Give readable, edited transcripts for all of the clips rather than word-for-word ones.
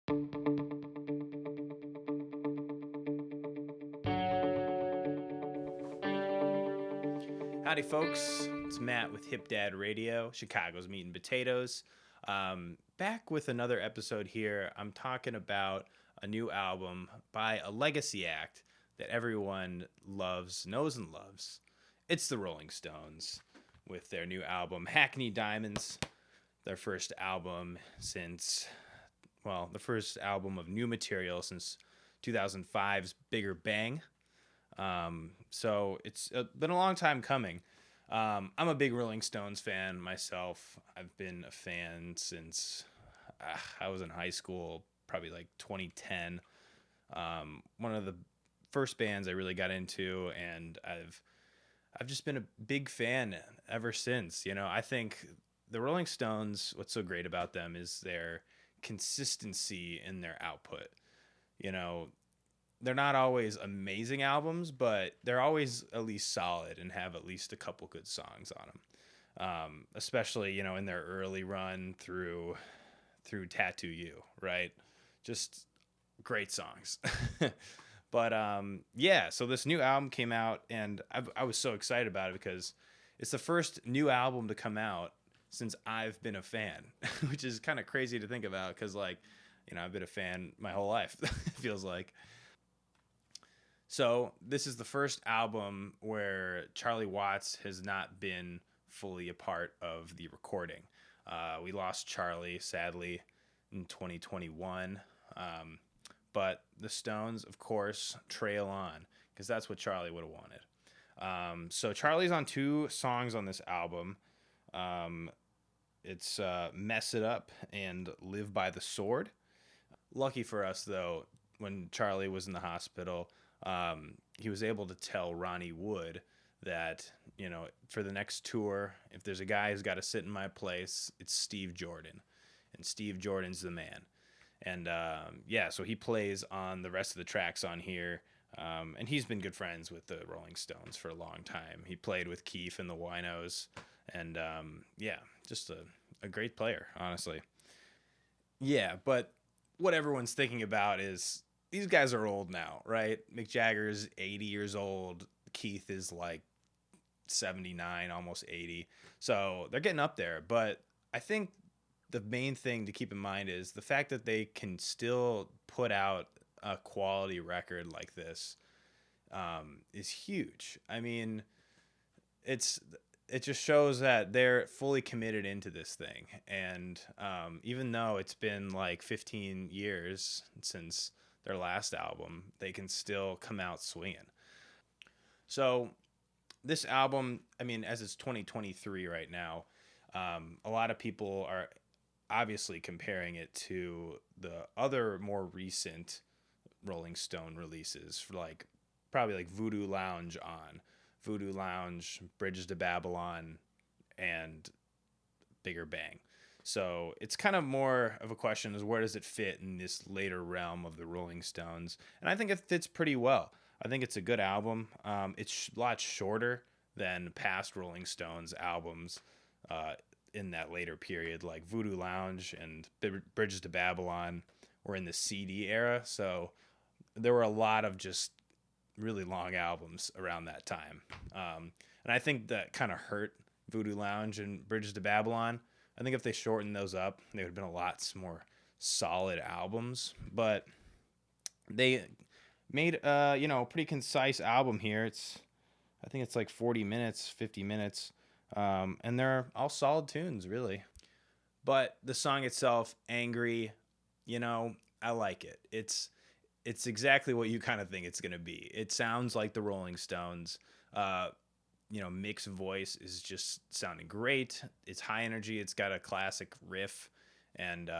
Howdy, folks. It's Matt with Hip Dad Radio, Chicago's Meat and Potatoes. Back with another episode here. I'm talking about a new album by a legacy act that everyone loves, knows, and loves. It's the Rolling Stones with their new album, Hackney Diamonds. Their first album the first album of new material since 2005's Bigger Bang. So it's been a long time coming. I'm a big Rolling Stones fan myself. I've been a fan since I was in high school, probably like 2010. One of the first bands I really got into, and I've just been a big fan ever since. You know, I think the Rolling Stones, what's so great about them is their consistency in their output. You know, they're not always amazing albums, but they're always at least solid and have at least a couple good songs on them. Especially, you know, in their early run through Tattoo You, right? Just great songs. But so this new album came out, and I was so excited about it because it's the first new album to come out since I've been a fan, which is kind of crazy to think about because, like, you know, I've been a fan my whole life, it feels like. So this is the first album where Charlie Watts has not been fully a part of the recording. We lost Charlie, sadly, in 2021. But the Stones, of course, trail on because that's what Charlie would have wanted. So Charlie's on 2 songs on this album. It's Mess It Up and Live by the Sword. Lucky for us, though, when Charlie was in the hospital, he was able to tell Ronnie Wood that, you know, for the next tour, if there's a guy who's got to sit in my place, it's Steve Jordan. And Steve Jordan's the man. And so he plays on the rest of the tracks on here. And he's been good friends with the Rolling Stones for a long time. He played with Keith and the Winos. And just a great player, honestly. Yeah, but what everyone's thinking about is these guys are old now, right? Mick Jagger's 80 years old. Keith is like 79, almost 80. So they're getting up there. But I think the main thing to keep in mind is the fact that they can still put out a quality record like this is huge. I mean, it just shows that they're fully committed into this thing. And even though it's been like 15 years since their last album, they can still come out swinging. So this album, I mean, as it's 2023 right now, a lot of people are obviously comparing it to the other more recent Rolling Stone releases, for probably like Voodoo Lounge, Bridges to Babylon, and Bigger Bang. So it's kind of more of a question is where does it fit in this later realm of the Rolling Stones? And I think it fits pretty well. I think it's a good album. It's a lot shorter than past Rolling Stones albums in that later period, like Voodoo Lounge and Bridges to Babylon were in the CD era. So there were a lot of just really long albums around that time. And I think that kind of hurt Voodoo Lounge and Bridges to Babylon. I think if they shortened those up, they would have been a lot more solid albums. But they made a pretty concise album here. I think it's like 40 minutes, 50 minutes. And they're all solid tunes, really. But the song itself, Angry, I like it. It's exactly what you kind of think it's going to be. It sounds like the Rolling Stones. Mick's voice is just sounding great. It's high energy. It's got a classic riff, and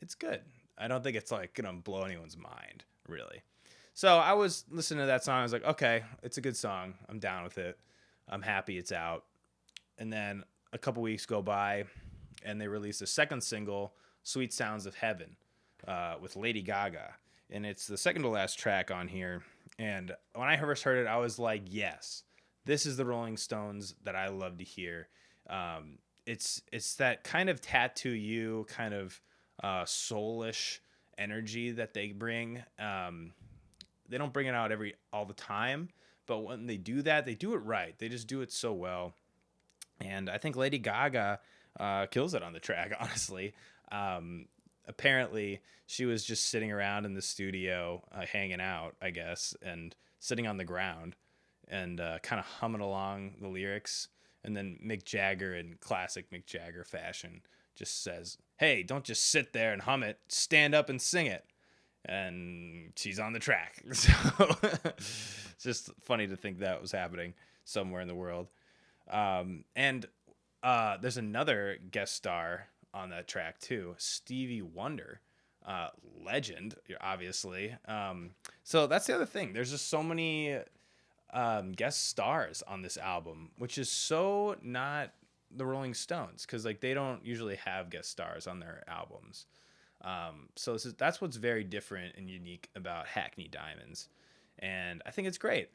it's good. I don't think it's like going to blow anyone's mind, really. So I was listening to that song. I was like, okay, it's a good song. I'm down with it. I'm happy it's out. And then a couple weeks go by, and they released a second single, Sweet Sounds of Heaven, with Lady Gaga. And it's the second to last track on here. And when I first heard it, I was like, yes, this is the Rolling Stones that I love to hear. It's that kind of Tattoo You, kind of soulish energy that they bring. They don't bring it out all the time, but when they do that, they do it right. They just do it so well. And I think Lady Gaga kills it on the track, honestly. Apparently, she was just sitting around in the studio, hanging out, I guess, and sitting on the ground and kind of humming along the lyrics. And then Mick Jagger, in classic Mick Jagger fashion, just says, "Hey, don't just sit there and hum it. Stand up and sing it." And she's on the track. So it's just funny to think that was happening somewhere in the world. And there's another guest star on that track too, Stevie Wonder, legend, obviously. So that's the other thing. There's just so many guest stars on this album, which is so not the Rolling Stones, because like they don't usually have guest stars on their albums. So that's what's very different and unique about Hackney Diamonds, and I think it's great.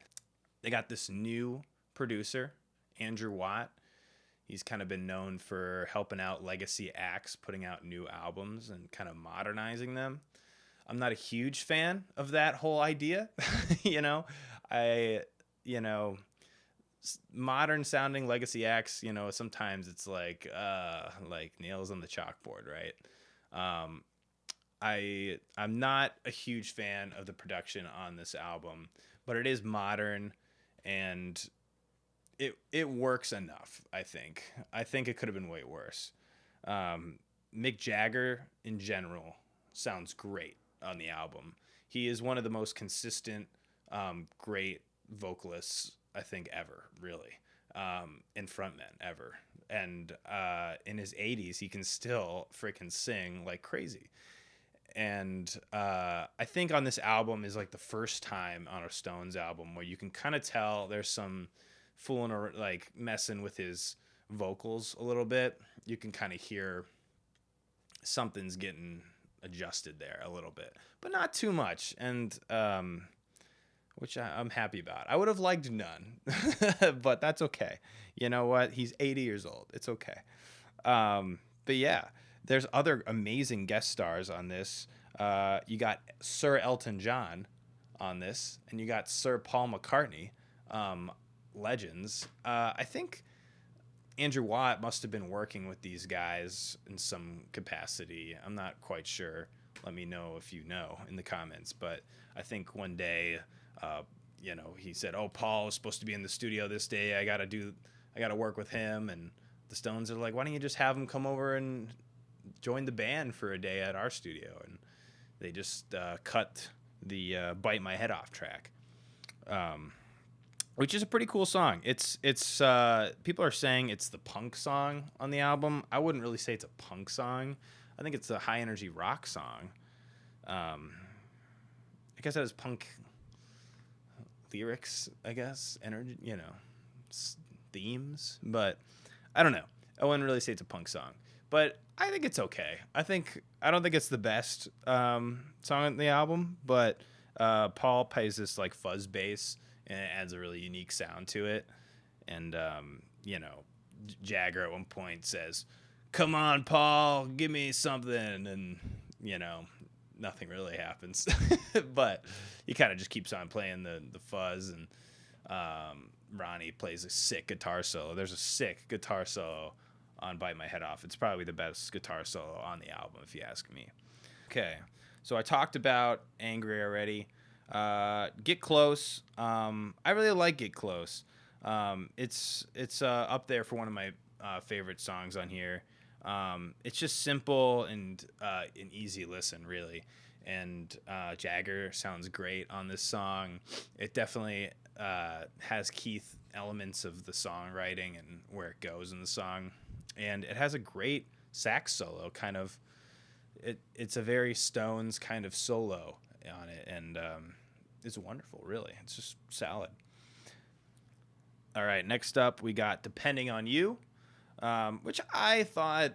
They got this new producer, Andrew Watt. He's kind of been known for helping out legacy acts, putting out new albums and kind of modernizing them. I'm not a huge fan of that whole idea. you know, I, you know, modern sounding legacy acts, sometimes it's like nails on the chalkboard, right? I'm not a huge fan of the production on this album, but it is modern and it works enough, I think. I think it could have been way worse. Mick Jagger in general sounds great on the album. He is one of the most consistent, great vocalists I think ever, really, and frontmen ever. And in his 80s, he can still freaking sing like crazy. And I think on this album is like the first time on a Stones album where you can kind of tell there's some fooling or like messing with his vocals a little bit. You can kind of hear something's getting adjusted there a little bit, but not too much. And which I'm happy about. I would have liked none, but that's okay. You know what? He's 80 years old. It's okay. But yeah, there's other amazing guest stars on this. You got Sir Elton John on this, and you got Sir Paul McCartney, legends. I think Andrew Watt must have been working with these guys in some capacity. I'm not quite sure. Let me know if you know in the comments. But I think one day, he said, "Oh, Paul was supposed to be in the studio this day. I gotta work with him." And the Stones are like, "Why don't you just have him come over and join the band for a day at our studio?" And they just cut the "Bite My Head Off" track, which is a pretty cool song. It's people are saying it's the punk song on the album. I wouldn't really say it's a punk song. I think it's a high energy rock song. I guess it has punk lyrics, I guess, energy, themes, but I don't know. I wouldn't really say it's a punk song, but I think it's okay. I don't think it's the best song on the album, but Paul plays this like fuzz bass and it adds a really unique sound to it. And Jagger at one point says, "Come on, Paul, give me something," and nothing really happens. But he kind of just keeps on playing the fuzz, and Ronnie plays a sick guitar solo. There's a sick guitar solo on Bite My Head Off. It's probably the best guitar solo on the album, if you ask me. Okay, so I talked about Angry already. Get Close. I really like Get Close. It's up there for one of my favorite songs on here. It's just simple and an easy listen, really. And Jagger sounds great on this song. It definitely has Keith elements of the songwriting and where it goes in the song. And it has a great sax solo, kind of. It's a very Stones kind of solo on it, and it's wonderful, really. It's just solid. All right, next up we got Depending on You, which I thought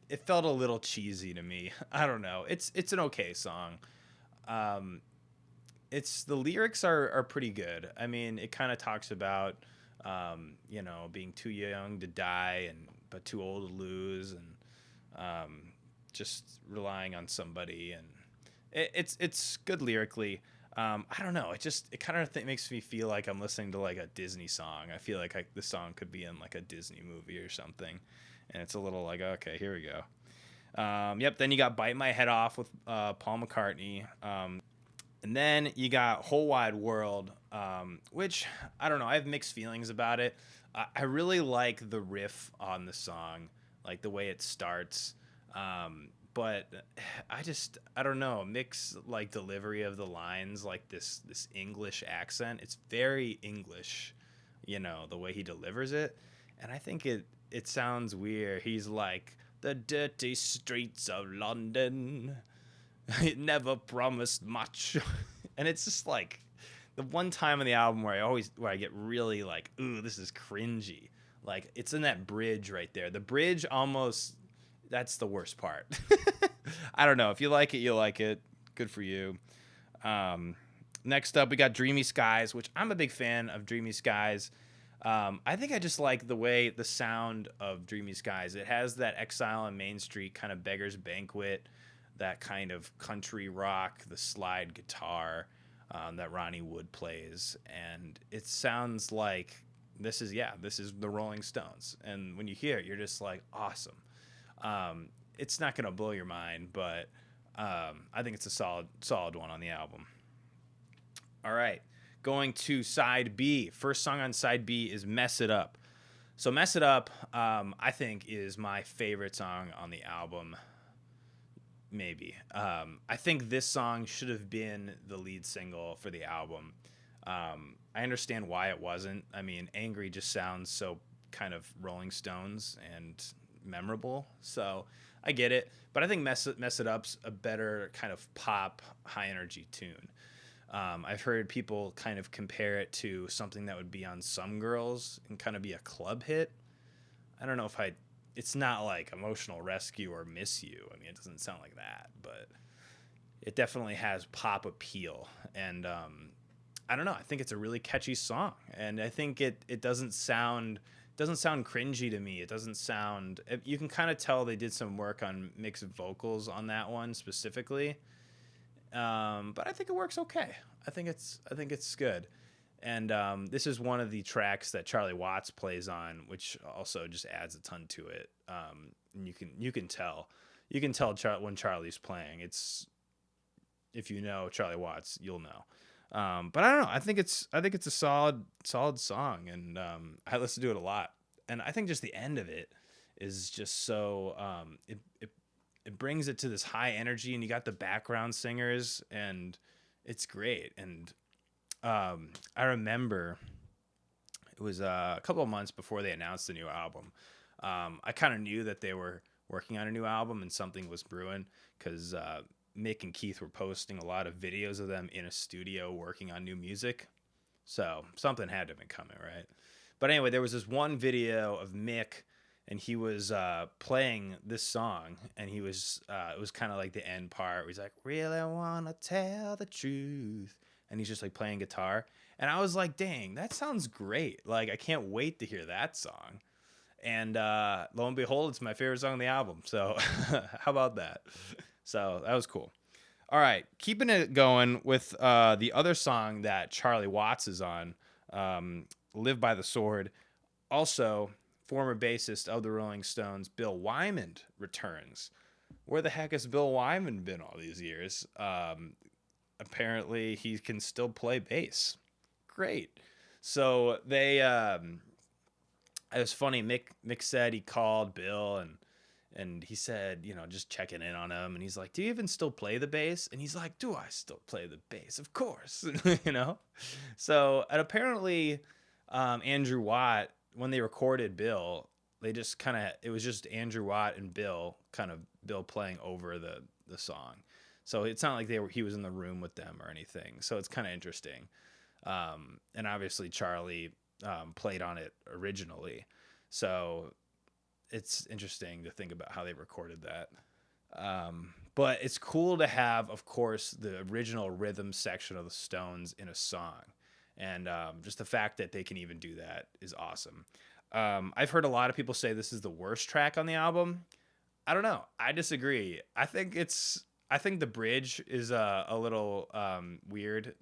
it felt a little cheesy to me. I don't know. It's an okay song. The lyrics are pretty good. I mean, it kind of talks about being too young to die but too old to lose, and just relying on somebody, and it's good lyrically. I don't know. It kind of makes me feel like I'm listening to like a Disney song. I feel like the song could be in like a Disney movie or something, and it's a little like, okay, here we go. Yep. Then you got "Bite My Head Off" with Paul McCartney. And then you got "Whole Wide World," which I don't know. I have mixed feelings about it. I really like the riff on the song, like the way it starts. But I don't know. Mix like delivery of the lines, like this English accent. It's very English, the way he delivers it, and I think it sounds weird. He's like, "The dirty streets of London. It never promised much," and it's just like the one time in the album where I get really like, ooh, this is cringy. Like, it's in that bridge right there. The bridge almost, that's the worst part. I don't know. If you like it, you like it. Good for you. Next up, we got "Dreamy Skies," which I'm a big fan of "Dreamy Skies." I think I just like the sound of "Dreamy Skies." It has that Exile on Main Street kind of Beggar's Banquet, that kind of country rock, the slide guitar that Ronnie Wood plays. And it sounds like this is the Rolling Stones. And when you hear it, you're just like, awesome. It's not going to blow your mind, but I think it's a solid one on the album. All right, going to side B. First song on side B is "Mess It Up." So "Mess It Up," I think, is my favorite song on the album. Maybe. I think this song should have been the lead single for the album. I understand why it wasn't. I mean, "Angry" just sounds so kind of Rolling Stones and memorable, so I get it. But I think Mess It Up's a better kind of pop, high energy tune. I've heard people kind of compare it to something that would be on Some Girls and kind of be a club hit. I don't know if it's not like "Emotional Rescue" or "Miss You." I mean, it doesn't sound like that, but it definitely has pop appeal. And I don't know. I think it's a really catchy song, and I think it doesn't sound cringy to me. It doesn't sound. You can kind of tell they did some work on mixed vocals on that one specifically. But I think it works okay. I think it's good. And this is one of the tracks that Charlie Watts plays on, which also just adds a ton to it. And you can tell when Charlie's playing. It's, if you know Charlie Watts, you'll know. But I don't know. I think it's a solid song, and I listen to it a lot. And I think just the end of it is just so it brings it to this high energy, and you got the background singers, and it's great. And I remember it was a couple of months before they announced the new album. I kind of knew that they were working on a new album and something was brewing, because Mick and Keith were posting a lot of videos of them in a studio working on new music. So something had to have been coming, right? But anyway, there was this one video of Mick, and he was playing this song, and he was it was kind of like the end part where he's like, "Really wanna tell the truth," and he's just like playing guitar. And I was like, dang, that sounds great. Like, I can't wait to hear that song. And lo and behold, it's my favorite song on the album. So how about that? So that was cool. All right, keeping it going with the other song that Charlie Watts is on, "Live by the Sword." Also, former bassist of the Rolling Stones, Bill Wyman, returns. Where the heck has Bill Wyman been all these years? Apparently, he can still play bass. Great. So they, it was funny. Mick said he called Bill and he said, just checking in on him. And he's like, "Do you even still play the bass?" And he's like, "Do I still play the bass? Of course." So, and apparently, Andrew Watt, when they recorded Bill, they just it was just Andrew Watt and Bill playing over the song. So it's not like he was in the room with them or anything. So it's kind of interesting. And obviously Charlie played on it originally. So it's interesting to think about how they recorded that. But it's cool to have, of course, the original rhythm section of the Stones in a song. And just the fact that they can even do that is awesome. I've heard a lot of people say this is the worst track on the album. I don't know. I disagree. I think the bridge is a little weird.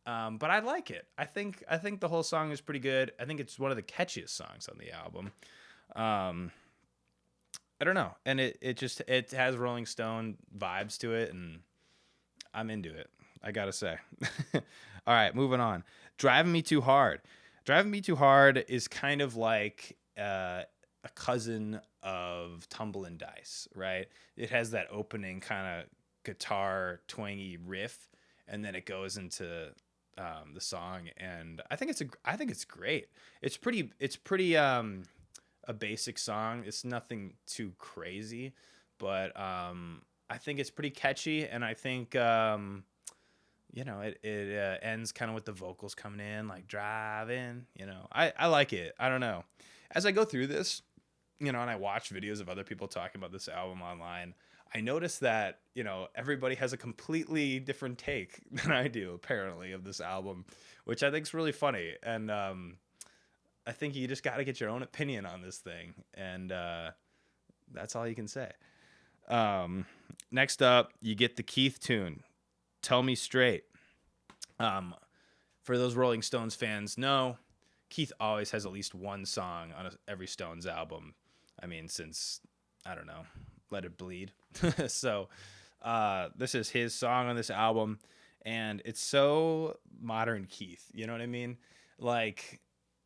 But I like it. I think the whole song is pretty good. I think it's one of the catchiest songs on the album. Um, I don't know, and it has Rolling Stone vibes to it, and I'm into it. I gotta say. All right, moving on. Driving Me Too Hard. Driving Me Too Hard is kind of like a cousin of Tumbling Dice, right? It has that opening kind of guitar twangy riff, and then it goes into the song, and I think it's great. It's pretty a basic song. It's nothing too crazy, but I think it's pretty catchy, and I think it ends kind of with the vocals coming in, like driving. I like it. I don't know. As I go through this, and I watch videos of other people talking about this album online, I notice that everybody has a completely different take than I do, apparently, of this album, which I think is really funny. And I think you just got to get your own opinion on this thing, and that's all you can say. Next up, you get the Keith tune, "Tell Me Straight." For those Rolling Stones fans, no, Keith always has at least one song on every Stones album. I mean, since, I don't know, Let It Bleed. So this is his song on this album, and it's so modern Keith. You know what I mean? Like,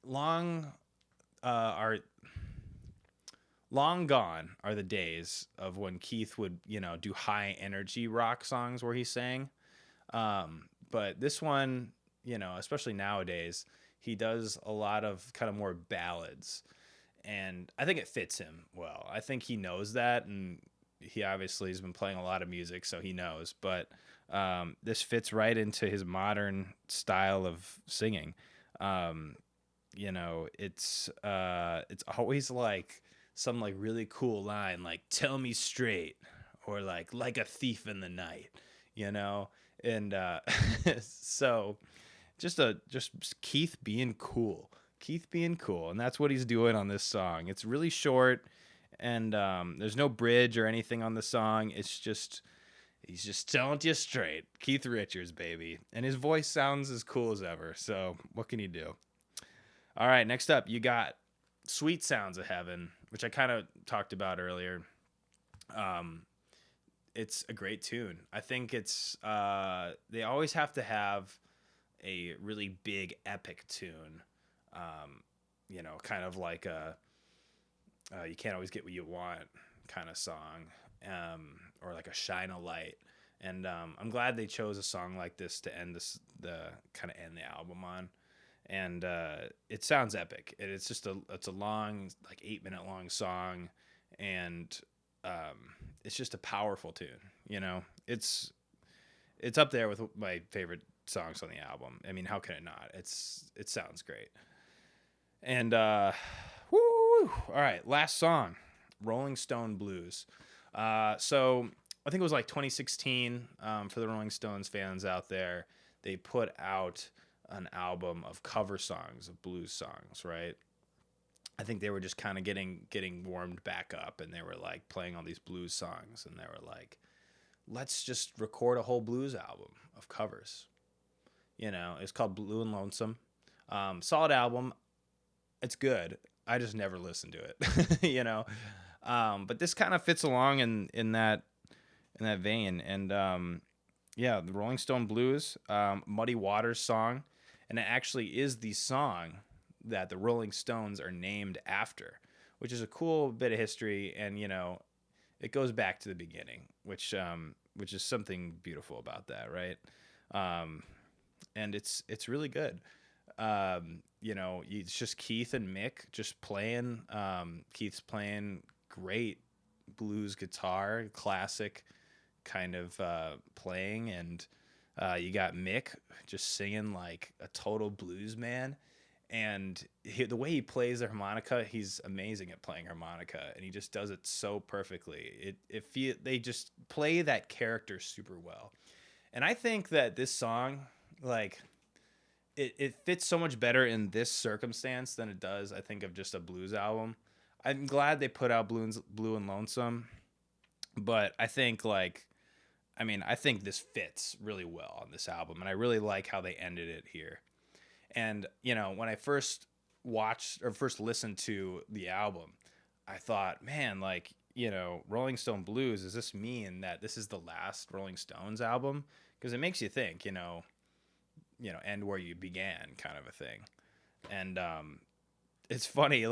long are long gone are the days of when Keith would, do high energy rock songs where he sang. But this one, especially nowadays, he does a lot of kind of more ballads, and I think it fits him well. I think he knows that, and he obviously has been playing a lot of music, so he knows. But this fits right into his modern style of singing. It's always like some like really cool line, like "Tell me straight," or like a thief in the night, and so just Keith being cool. Keith being cool, and that's what he's doing on this song. It's really short, and there's no bridge or anything on the song. It's just he's just telling you straight. Keith Richards, baby, and his voice sounds as cool as ever. So what can you do? All right, next up, you got "Sweet Sounds of Heaven," which I kind of talked about earlier. It's a great tune. I think it's they always have to have a really big epic tune. Kind of like a "You Can't Always Get What You Want" kind of song, or like a "Shine a Light." And I'm glad they chose a song like this to end the album on. And it sounds epic. It's a long, like 8-minute long song, and it's just a powerful tune. It's up there with my favorite songs on the album. I mean, how can it not? It sounds great. And woo! All right, last song, "Rolling Stone Blues." So I think it was like 2016, for the Rolling Stones fans out there. They put out an album of cover songs of blues songs, right? I think they were just kind of getting warmed back up, and they were like playing all these blues songs, and they were like, let's just record a whole blues album of covers. It's called Blue and Lonesome. Solid album. It's good. I just never listened to it. But this kind of fits along in that vein. And the Rolling Stone Blues, Muddy Waters song, and it actually is the song that the Rolling Stones are named after, which is a cool bit of history. And it goes back to the beginning, which is something beautiful about that, right? And it's really good. It's just Keith and Mick just playing. Keith's playing great blues guitar, classic kind of playing, and you got Mick just singing like a total blues man. And the way he plays the harmonica, he's amazing at playing harmonica, and he just does it so perfectly. They just play that character super well. And I think that this song, like, it fits so much better in this circumstance than it does, I think, of just a blues album. I'm glad they put out Blue and Lonesome, but I think I think this fits really well on this album, and I really like how they ended it here. And when I first watched or first listened to the album, I thought, man, Rolling Stone Blues, does this mean that this is the last Rolling Stones album? Because it makes you think, end where you began, kind of a thing. And it's funny,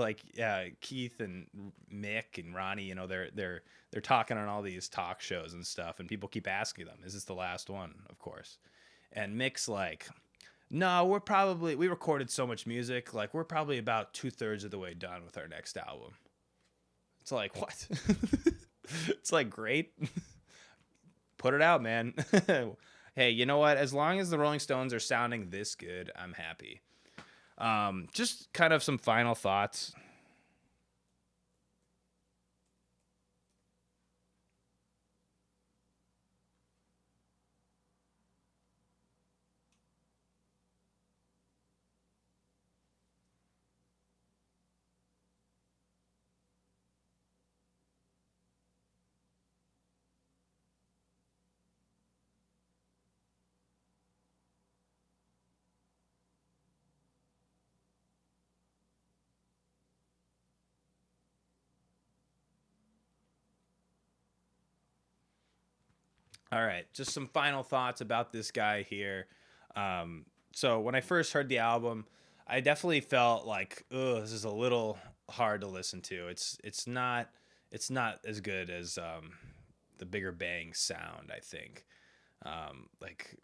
Keith and Mick and Ronnie, they're talking on all these talk shows and stuff, and people keep asking them, "Is this the last one?" Of course. And Mick's like, "No, we recorded so much music, like we're probably about 2/3 of the way done with our next album." It's like, what? It's like, great. Put it out, man. Hey, you know what? As long as the Rolling Stones are sounding this good, I'm happy. Just kind of some final thoughts. All right, just some final thoughts about this guy here. So when I first heard the album, I definitely felt like, oh, this is a little hard to listen to. It's not as good as the Bigger Bang sound, I think. Like,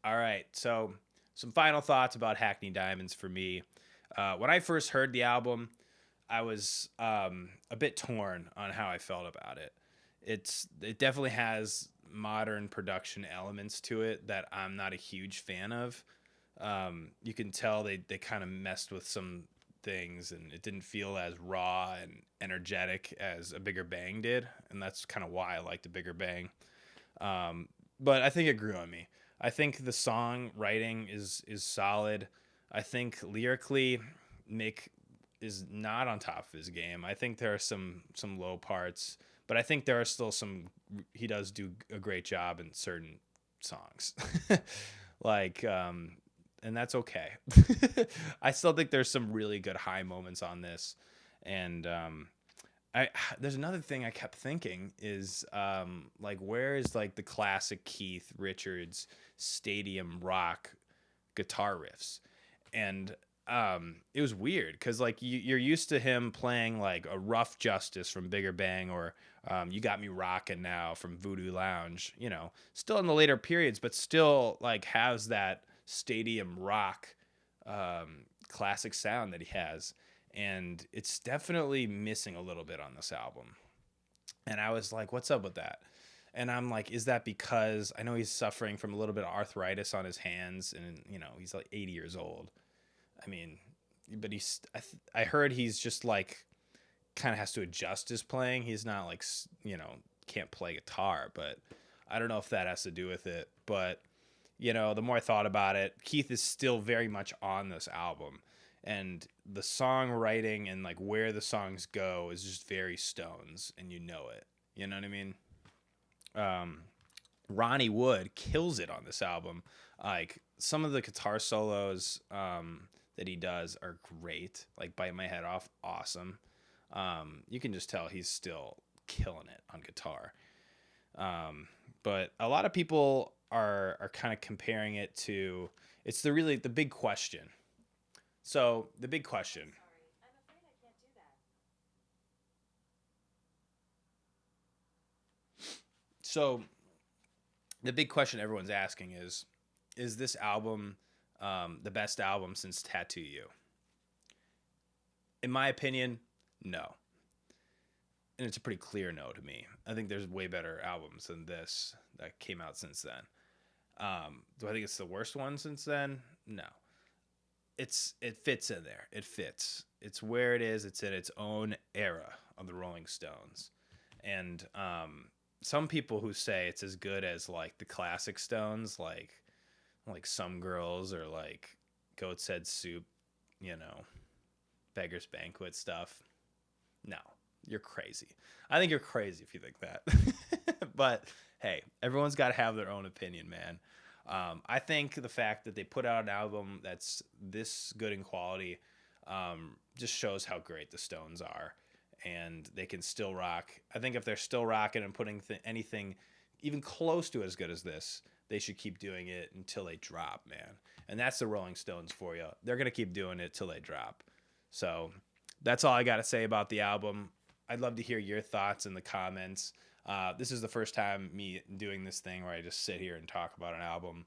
all right, so some final thoughts about Hackney Diamonds for me. When I first heard the album, I was a bit torn on how I felt about it. It definitely has modern production elements to it that I'm not a huge fan of. You can tell they kind of messed with some things, and it didn't feel as raw and energetic as a Bigger Bang did, and that's kind of why I like the Bigger Bang. But I think it grew on me. I think the song writing is solid. I think lyrically, Mick is not on top of his game. I think there are some low parts, but I think there are still some. He does do a great job in certain songs, like and that's okay. I still think there's some really good high moments on this, and I there's another thing I kept thinking is where is the classic Keith Richards stadium rock guitar riffs, and it was weird because you're used to him playing like a Rough Justice from Bigger Bang, or You Got Me Rockin' Now from Voodoo Lounge, still in the later periods, but still has that stadium rock classic sound that he has, and it's definitely missing a little bit on this album. And I was like, what's up with that? And I'm like, is that because I know he's suffering from a little bit of arthritis on his hands, and he's like 80 years old. I mean, but I heard he's just kind of has to adjust his playing. He's not can't play guitar, but I don't know if that has to do with it. But, the more I thought about it, Keith is still very much on this album, and the songwriting and where the songs go is just very Stones, and you know it. You know what I mean? Ronnie Wood kills it on this album. Some of the guitar solos that he does are great. Bite My Head Off, awesome. You can just tell he's still killing it on guitar. But a lot of people are kind of comparing it to, it's the big question. So the big question. I'm afraid I can't do that. So the big question everyone's asking is this album the best album since Tattoo You? In my opinion, no. And it's a pretty clear no to me. I think there's way better albums than this that came out since then. Do I think it's the worst one since then? No. It fits in there. It fits. It's where it is. It's in its own era of the Rolling Stones. And some people who say it's as good as the classic Stones, like Some Girls or Goat's Head Soup, Beggar's Banquet stuff. No, you're crazy. I think you're crazy if you think that. But hey, everyone's got to have their own opinion, man. I think the fact that they put out an album that's this good in quality just shows how great the Stones are, and they can still rock. I think if they're still rocking and putting anything even close to as good as this, they should keep doing it until they drop, man. And that's the Rolling Stones for you. They're going to keep doing it till they drop. So that's all I got to say about the album. I'd love to hear your thoughts in the comments. This is the first time me doing this thing where I just sit here and talk about an album.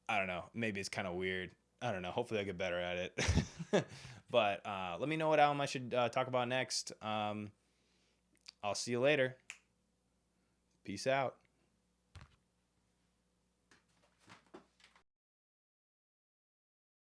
I don't know. Maybe it's kind of weird. I don't know. Hopefully I'll get better at it. But let me know what album I should talk about next. I'll see you later. Peace out.